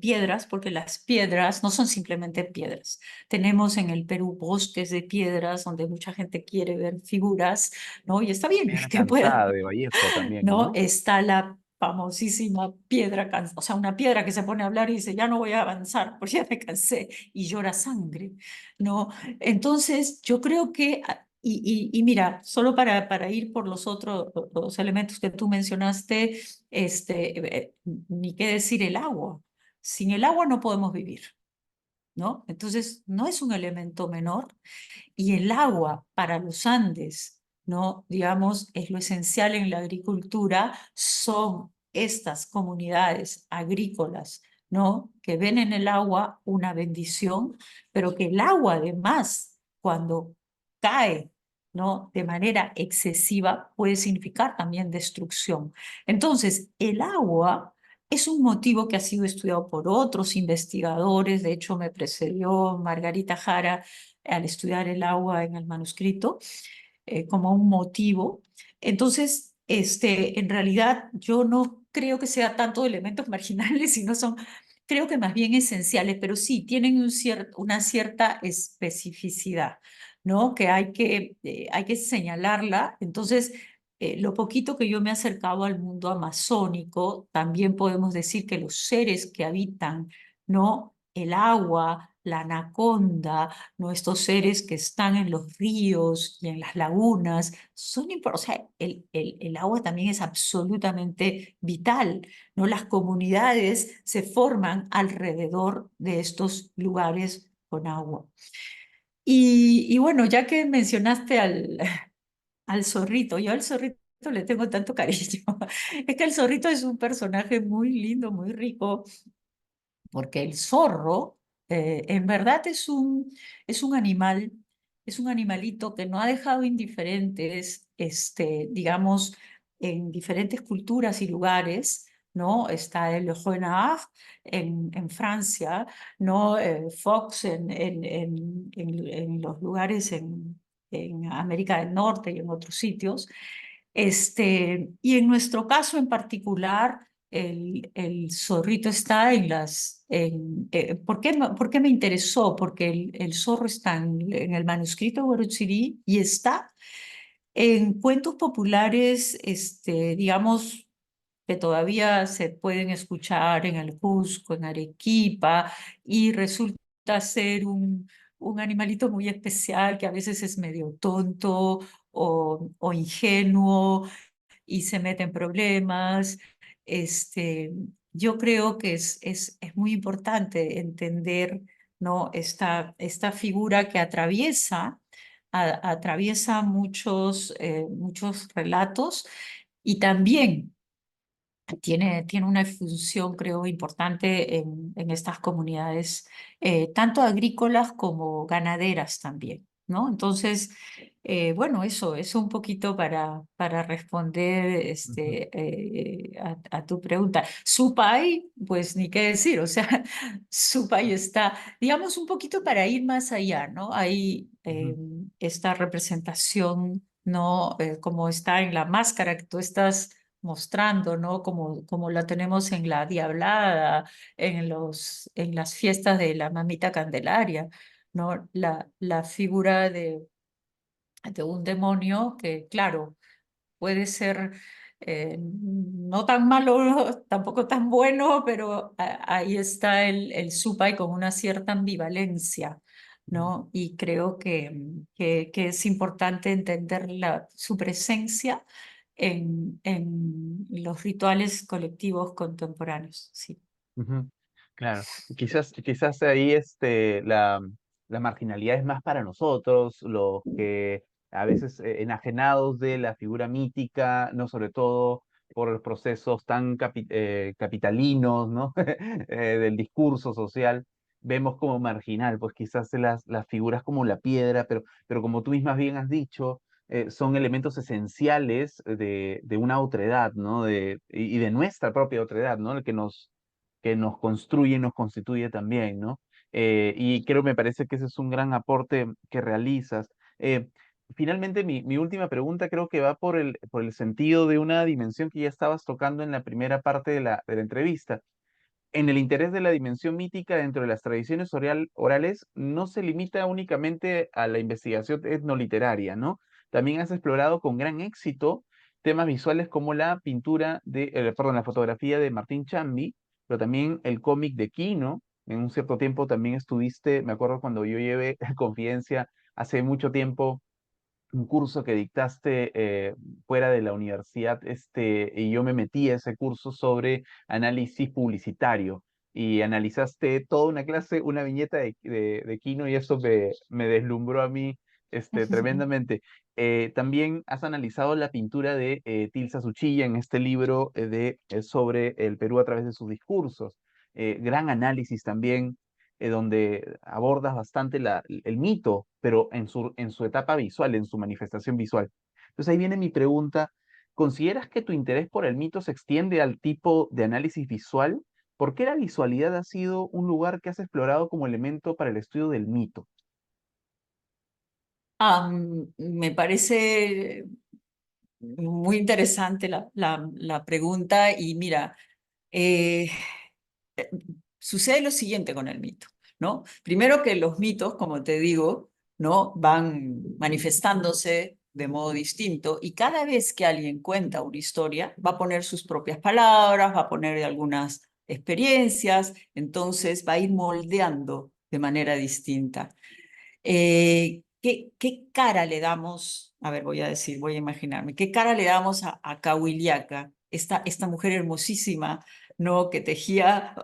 piedras, porque las piedras no son simplemente piedras. Tenemos en el Perú bosques de piedras donde mucha gente quiere ver figuras, ¿no? Y está bien Piedra que pueda, cansada de Vallejo también, ¿no? ¿no? Está la famosísima piedra, o sea, una piedra que se pone a hablar y dice, ya no voy a avanzar, porque ya me cansé, y llora sangre, ¿no? Entonces, yo creo que, y mira, solo para ir por los otros los elementos que tú mencionaste, ni qué decir el agua. Sin el agua no podemos vivir, ¿no? Entonces, no es un elemento menor y el agua para los Andes, ¿no? Digamos, es lo esencial en la agricultura, son estas comunidades agrícolas, ¿no? Que ven en el agua una bendición, pero que el agua además, cuando cae, ¿no? De manera excesiva, puede significar también destrucción. Entonces, el agua es un motivo que ha sido estudiado por otros investigadores. De hecho, me precedió Margarita Jara al estudiar el agua en el manuscrito como un motivo. Entonces, en realidad yo no creo que sea tanto elementos marginales, sino son, creo que más bien esenciales, pero sí tienen una cierta especificidad, ¿no? Que hay que señalarla. Entonces, lo poquito que yo me he acercado al mundo amazónico, también podemos decir que los seres que habitan, ¿no? El agua, la anaconda, ¿no? Estos seres que están en los ríos y en las lagunas, son importantes. O sea, el agua también es absolutamente vital, ¿no? Las comunidades se forman alrededor de estos lugares con agua. Y bueno, ya que mencionaste al zorrito, yo al zorrito le tengo tanto cariño. Es que el zorrito es un personaje muy lindo, muy rico, porque el zorro en verdad es un animalito que no ha dejado indiferentes, digamos, en diferentes culturas y lugares, ¿no? Está el renard en Francia, ¿no? Fox en los lugares en América del Norte y en otros sitios. Y en nuestro caso en particular, el zorrito está ¿por qué me interesó? Porque el zorro está en el manuscrito de Huarochirí y está en cuentos populares, digamos, que todavía se pueden escuchar en el Cusco, en Arequipa, y resulta ser un animalito muy especial que a veces es medio tonto o ingenuo y se mete en problemas. Este, yo creo que es muy importante entender, ¿no? Esta figura que atraviesa muchos relatos y también tiene una función, creo, importante en estas comunidades, tanto agrícolas como ganaderas también, ¿no? Entonces, bueno, eso un poquito para responder Ujú, a tu pregunta. Supay, pues ni qué decir, o sea, Supay está, digamos, un poquito para ir más allá, ¿no? Hay ujú, esta representación, ¿no? Como está en la máscara que tú estás mostrando, ¿no? Como la tenemos en la Diablada, en las fiestas de la Mamita Candelaria, ¿no? La figura de un demonio que, claro, puede ser no tan malo, tampoco tan bueno, pero ahí está el Supai con una cierta ambivalencia, ujú. ¿no? Y creo que es importante entender su presencia en los rituales colectivos contemporáneos, sí. Ujú, claro, quizás ahí la marginalidad es más para nosotros, los que a veces enajenados de la figura mítica, no sobre todo por los procesos tan capitalinos, ¿no? Del discurso social, vemos como marginal, pues quizás las figuras como la piedra, pero como tú mismas bien has dicho, son elementos esenciales de una otredad, ¿no? Y de nuestra propia otredad, ¿no? El que nos construye, nos constituye también, ¿no? Y creo, me parece que ese es un gran aporte que realizas. Finalmente, mi última pregunta creo que va por el sentido de una dimensión que ya estabas tocando en la primera parte de la entrevista. En el interés de la dimensión mítica dentro de las tradiciones orales no se limita únicamente a la investigación etnoliteraria, ¿no? También has explorado con gran éxito temas visuales como la la fotografía de Martín Chambi, pero también el cómic de Quino. En un cierto tiempo también estuviste, me acuerdo cuando yo llevé Confidencia hace mucho tiempo, un curso que dictaste fuera de la universidad, y yo me metí a ese curso sobre análisis publicitario y analizaste toda una clase, una viñeta de Kino y eso me deslumbró a mí tremendamente. También has analizado la pintura de Tilsa Suchilla en este libro sobre el Perú a través de sus discursos. Gran análisis también, donde abordas bastante el mito, pero en su etapa visual, en su manifestación visual. Entonces ahí viene mi pregunta. ¿Consideras que tu interés por el mito se extiende al tipo de análisis visual? ¿Por qué la visualidad ha sido un lugar que has explorado como elemento para el estudio del mito? Me parece muy interesante la pregunta y mira, eh, eh, sucede lo siguiente con el mito, ¿no? Primero que los mitos, como te digo, ¿no? Van manifestándose de modo distinto y cada vez que alguien cuenta una historia va a poner sus propias palabras, va a poner algunas experiencias, entonces va a ir moldeando de manera distinta. ¿Qué cara le damos? A ver, voy a decir, voy a imaginarme, ¿qué cara le damos a Cahuiliaca, esta mujer hermosísima, ¿no? Que tejía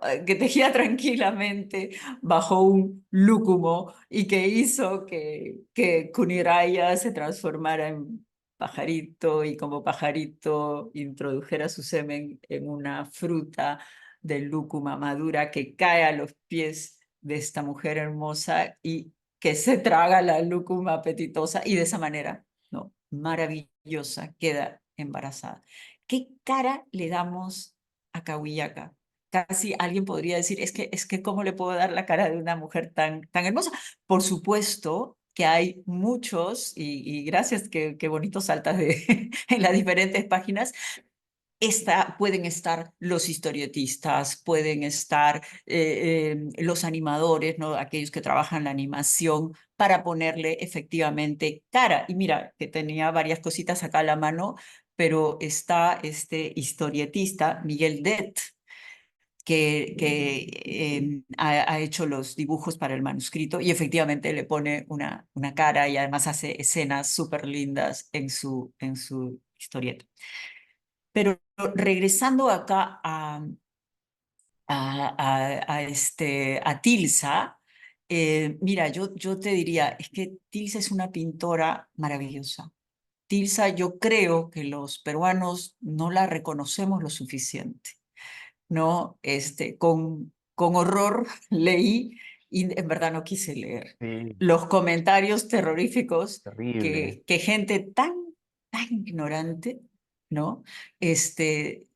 tranquilamente bajo un lúcumo y que hizo que Kuniraya se transformara en pajarito y como pajarito introdujera su semen en una fruta de lúcuma madura que cae a los pies de esta mujer hermosa y que se traga la lúcuma apetitosa y de esa manera, ¿no? Maravillosa, queda embarazada. ¿Qué cara le damos a Cahuillaca? Casi alguien podría decir, es que ¿cómo le puedo dar la cara de una mujer tan hermosa? Por supuesto que hay muchos, y gracias, qué bonito saltas en las diferentes páginas, pueden estar los historietistas, pueden estar los animadores, ¿no? Aquellos que trabajan la animación para ponerle efectivamente cara. Y mira, que tenía varias cositas acá a la mano, pero está este historietista, Miguel Det, que ha hecho los dibujos para el manuscrito y efectivamente le pone una cara y además hace escenas súper lindas en su historieta. Pero regresando acá a Tilsa, mira, yo te diría, es que Tilsa es una pintora maravillosa. Tilsa, yo creo que los peruanos no la reconocemos lo suficiente, ¿no? Con horror leí y en verdad no quise leer Sí, los comentarios terroríficos terrible. que gente tan ignorante, ¿no? Este,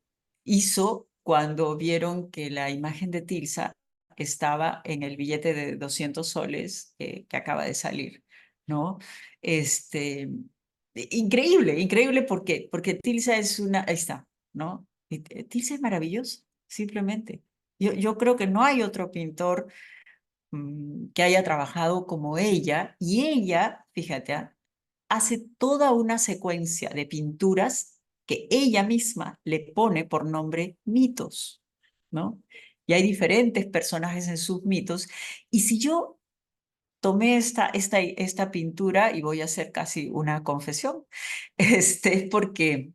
hizo cuando vieron que la imagen de Tilsa estaba en el billete de 200 soles que acaba de salir, ¿no? Este, increíble porque Tilsa es ahí está, ¿no? Tilsa es maravillosa, simplemente. Yo creo que no hay otro pintor que haya trabajado como ella, y ella, fíjate, hace toda una secuencia de pinturas que ella misma le pone por nombre mitos, ¿no? Y hay diferentes personajes en sus mitos, y si yo tomé esta pintura, y voy a hacer casi una confesión, porque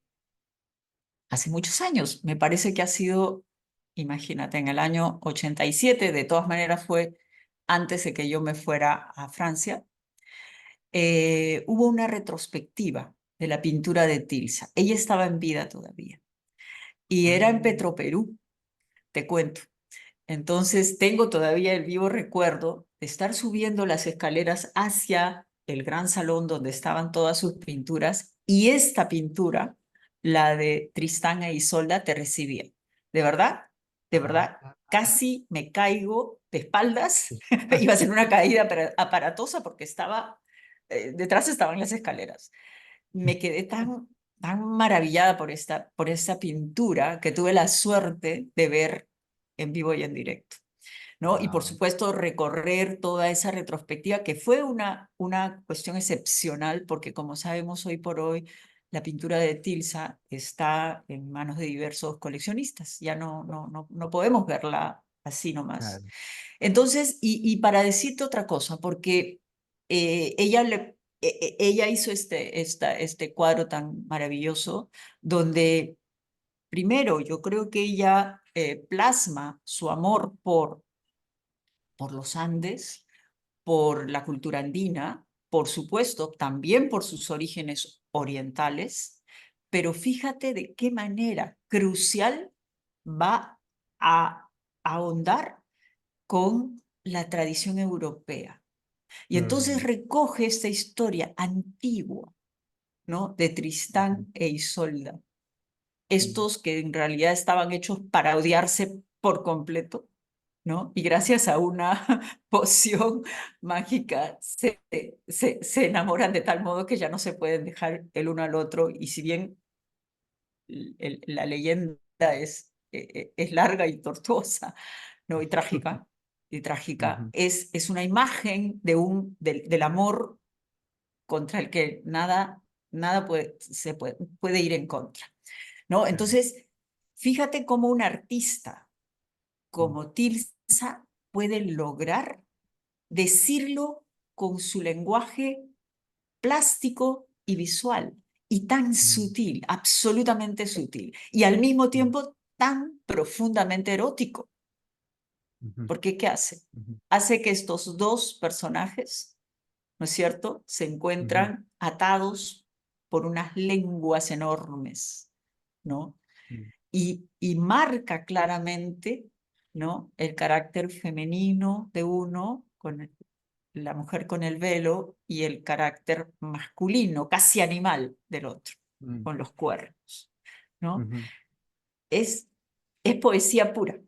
hace muchos años, me parece que ha sido, imagínate, en el año 87, de todas maneras fue antes de que yo me fuera a Francia, hubo una retrospectiva de la pintura de Tilsa. Ella estaba en vida todavía y era en Ah, Petroperú, te cuento. Entonces tengo todavía el vivo recuerdo de estar subiendo las escaleras hacia el gran salón donde estaban todas sus pinturas y esta pintura, la de Tristán e Isolda, te recibía. De verdad, ah, casi me caigo de espaldas. Iba a ser una caída aparatosa porque detrás estaban las escaleras. Me quedé tan maravillada por esta pintura que tuve la suerte de ver en vivo y en directo, ¿no? Y por wow, supuesto recorrer toda esa retrospectiva que fue una cuestión excepcional porque como sabemos hoy por hoy la pintura de Tilsa está en manos de diversos coleccionistas, ya no podemos verla así nomás. claro. Entonces, y para decirte otra cosa, porque ella hizo este cuadro tan maravilloso donde primero yo creo que ella plasma su amor por los Andes, por la cultura andina, por supuesto, también por sus orígenes orientales, pero fíjate de qué manera crucial va a ahondar con la tradición europea. Y entonces Mm, recoge esta historia antigua, ¿no? De ujú, Tristán e Isolda, mm, estos que en realidad estaban hechos para odiarse por completo, ¿no? Y gracias a una poción mágica se enamoran de tal modo que ya no se pueden dejar el uno al otro. Y si bien la leyenda es larga y tortuosa, ¿no? Y trágica, ujú, es una imagen del amor contra el que nada puede ir en contra, ¿no? claro. Entonces, fíjate cómo un artista Mm, como Tilsa puede lograr decirlo con su lenguaje plástico y visual, y tan mm, sutil, absolutamente sutil, y al mismo mm, tiempo tan profundamente erótico. ujú, Porque ¿qué hace? ujú, Hace que estos dos personajes, ¿no es cierto?, se ujú, encuentran atados por unas lenguas enormes, ¿no? mm, Y marca claramente, ¿no?, el carácter femenino de uno con la mujer con el velo y el carácter masculino, casi animal del otro, mm, con los cuernos, ¿no? ujú, Es, es poesía pura,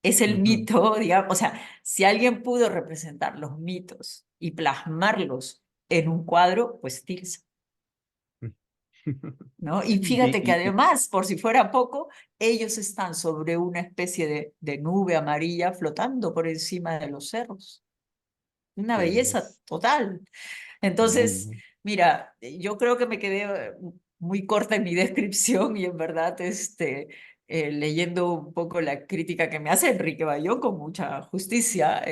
es el ujú. mito, digamos, o sea, si alguien pudo representar los mitos y plasmarlos en un cuadro, pues Tirsa, ¿no? Y fíjate que Y, además, por si fuera poco, ellos están sobre una especie de nube amarilla flotando por encima de los cerros. Una sí, belleza total. muy, Entonces, muy. mira, yo creo que me quedé muy corta en mi descripción y en verdad, leyendo un poco la crítica que me hace Enrique Bayón con mucha justicia,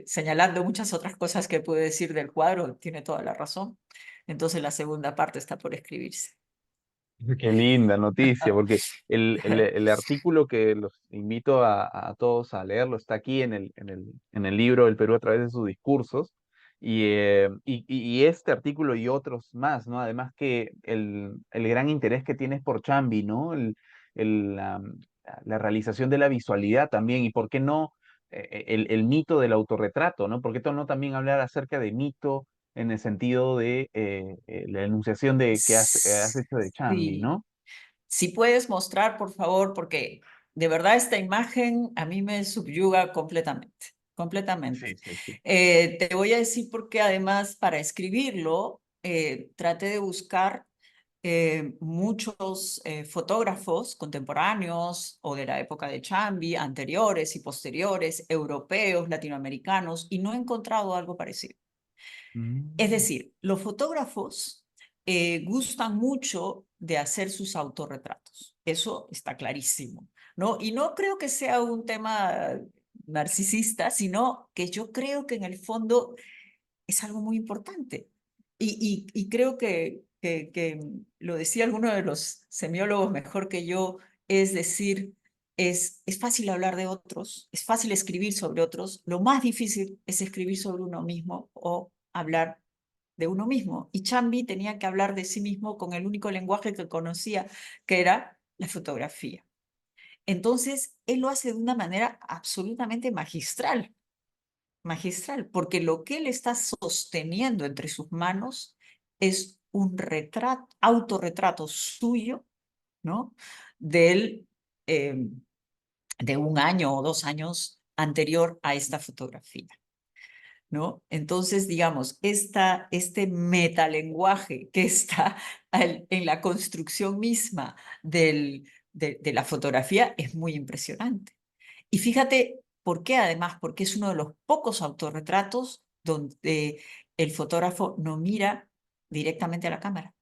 señalando muchas otras cosas que puede decir del cuadro, tiene toda la razón. Entonces, la segunda parte está por escribirse. Qué linda noticia, porque el artículo que los invito a todos a leerlo está aquí en el libro El Perú a través de sus discursos. Y este artículo y otros más, ¿no? Además que el gran interés que tienes por Chambi, ¿no? La realización de la visualidad también, y por qué no el mito del autorretrato, ¿no? ¿Por qué no también hablar acerca de mito en el sentido de la enunciación de que has hecho de Chambi, Sí, ¿no? si puedes mostrar, por favor, porque de verdad esta imagen a mí me subyuga completamente, completamente. Sí, sí, sí. Te voy a decir porque además para escribirlo traté de buscar muchos fotógrafos contemporáneos o de la época de Chambi, anteriores y posteriores, europeos, latinoamericanos, y no he encontrado algo parecido. Es Mm, decir, los fotógrafos gustan mucho de hacer sus autorretratos. Eso está clarísimo, ¿no? Y no creo que sea un tema narcisista, sino que yo creo que en el fondo es algo muy importante. Y creo que lo decía alguno de los semiólogos mejor que yo, es decir, es fácil hablar de otros, es fácil escribir sobre otros, lo más difícil es escribir sobre uno mismo o hablar de uno mismo. Y Chambi tenía que hablar de sí mismo con el único lenguaje que conocía, que era la fotografía. Entonces, él lo hace de una manera absolutamente magistral, magistral, porque lo que él está sosteniendo entre sus manos es un retrato, autorretrato suyo, ¿no? Del, eh, de un año o 2 años anterior a esta fotografía. ¿No? Entonces, digamos, este metalenguaje que está en la construcción misma de la fotografía es muy impresionante. Y fíjate por qué, además, porque es uno de los pocos autorretratos donde el fotógrafo no mira directamente a la cámara,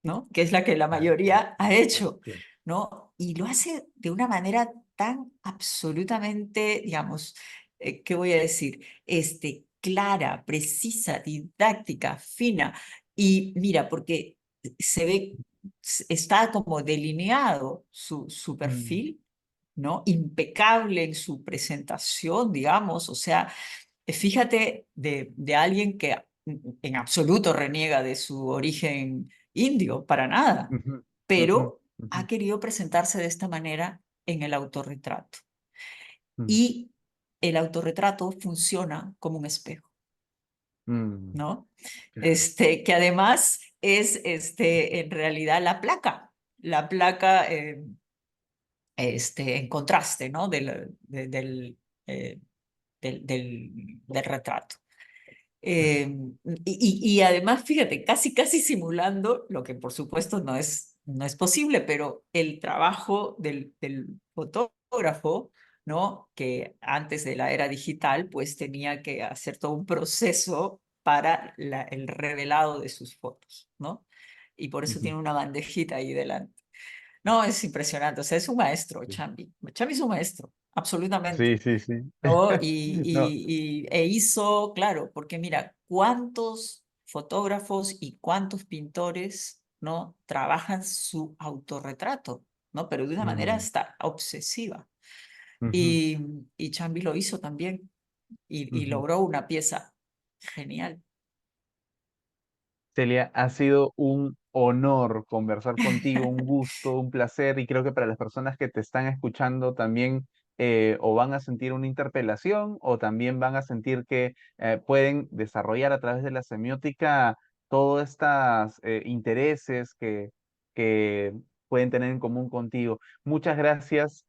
¿no? Que es la que la claro, claro, mayoría ha hecho, claro. ¿no? Y lo hace de una manera tan absolutamente, digamos, ¿qué voy a decir? Clara, precisa, didáctica, fina. Y mira, porque se ve, está como delineado su Mm, perfil, ¿no? Impecable en su presentación, digamos, o sea, fíjate de alguien que en absoluto reniega de su origen indio, para nada, Ujú, ujú, pero ujú, ha querido presentarse de esta manera en el autorretrato. mm, Y el autorretrato funciona como un espejo, mm, ¿no? claro. Que además es en realidad la placa en contraste, ¿no? Eh, del retrato. Eh, y además, fíjate, casi simulando, lo que por supuesto no es posible, pero el trabajo del fotógrafo, ¿no? Que antes de la era digital, pues tenía que hacer todo un proceso para el revelado de sus fotos, ¿no? Y por eso Ujú, tiene una bandejita ahí delante. No, es impresionante, o sea, es un maestro, sí, Chambi. Chambi es un maestro, absolutamente. sí, sí, sí. ¿No? No. E hizo, claro, porque mira, cuántos fotógrafos y cuántos pintores, ¿no? Trabajan su autorretrato, ¿no? Pero de una manera Mm, hasta obsesiva. ujú, Y, y Chambi lo hizo también y ujú. logró una pieza genial. Celia, ha sido un honor conversar contigo, un gusto, un placer, y creo que para las personas que te están escuchando también o van a sentir una interpelación o también van a sentir que pueden desarrollar a través de la semiótica todos estos intereses que pueden tener en común contigo. Muchas gracias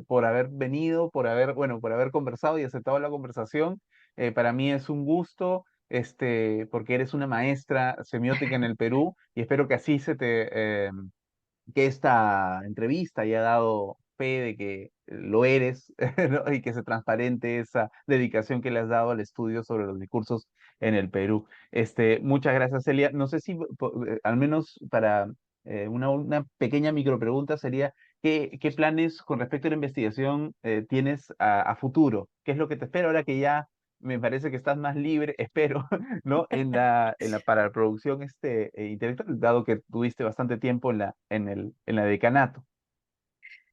por haber venido, bueno, por haber conversado y aceptado la conversación. Para mí es un gusto porque eres una maestra semiótica en el Perú y espero que así que esta entrevista haya dado fe de que lo eres, ¿no? Y que se transparente esa dedicación que le has dado al estudio sobre los discursos en el Perú. Muchas gracias, Celia. No sé si, al menos para una pequeña micropregunta sería, ¿qué planes con respecto a la investigación tienes a futuro? ¿Qué es lo que te espera ahora que ya me parece que estás más libre, espero, ¿no? Para la producción intelectual, dado que tuviste bastante tiempo en la decanato.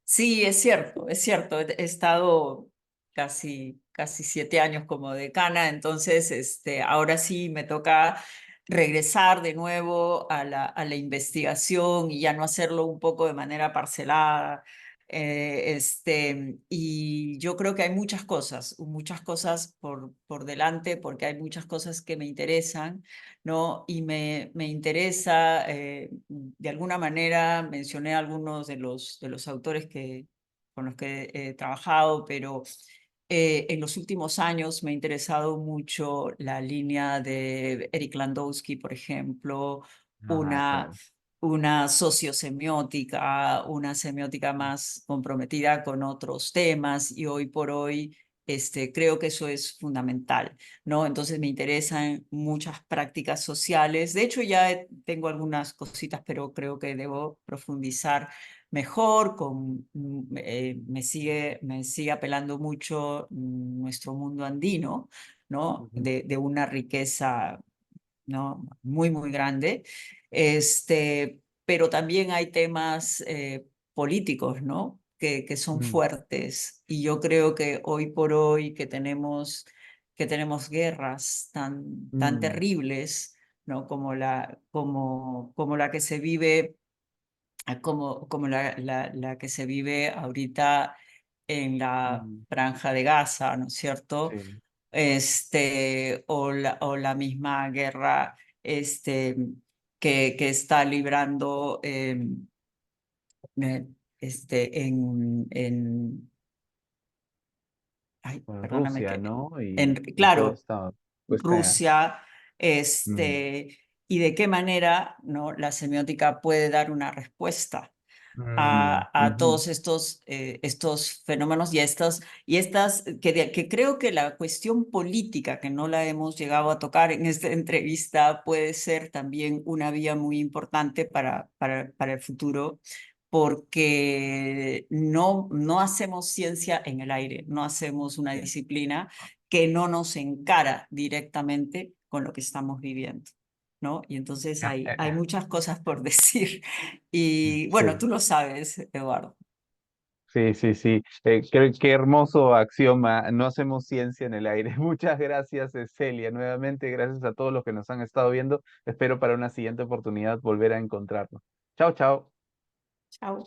Sí, es cierto, es cierto. He estado casi 7 años como decana, entonces ahora sí me toca regresar de nuevo a la investigación y ya no hacerlo un poco de manera parcelada. Y yo creo que hay muchas cosas por delante, porque hay muchas cosas que me interesan, ¿no? Y me interesa, de alguna manera, mencioné algunos de los autores con los que he trabajado, pero en los últimos años me ha interesado mucho la línea de Eric Landowski, por ejemplo, Ah, una, claro. una sociosemiótica, una semiótica más comprometida con otros temas y hoy por hoy creo que eso es fundamental, ¿no? Entonces me interesan muchas prácticas sociales. De hecho, ya tengo algunas cositas, pero creo que debo profundizar mejor. Me sigue apelando mucho nuestro mundo andino, ¿no? Ujú, De una riqueza, ¿no? Muy grande. Pero también hay temas políticos, ¿no? Que son mm, fuertes. Y yo creo que hoy por hoy que tenemos guerras tan mm, terribles, ¿no? Como la que se vive, como la que se vive ahorita en la mm, Franja de Gaza, ¿no es cierto? sí. O la misma guerra que está librando eh, en, ay, Bueno, perdóname Rusia, ¿no? Y toda claro, esta cuesta. Rusia, Mm, y de qué manera, ¿no? La semiótica puede dar una respuesta mm, a ujú, todos estos fenómenos y estas que creo que la cuestión política, que no la hemos llegado a tocar en esta entrevista, puede ser también una vía muy importante para el futuro, porque no hacemos ciencia en el aire, no hacemos una sí. disciplina que no nos encara directamente con lo que estamos viviendo. ¿No? Y entonces hay muchas cosas por decir. Y bueno, Sí. tú lo sabes, Eduardo. Sí, sí, sí. Qué hermoso axioma. No hacemos ciencia en el aire. Muchas gracias, Celia. Nuevamente, gracias a todos los que nos han estado viendo. Espero para una siguiente oportunidad volver a encontrarnos. Chao, chao. Chao.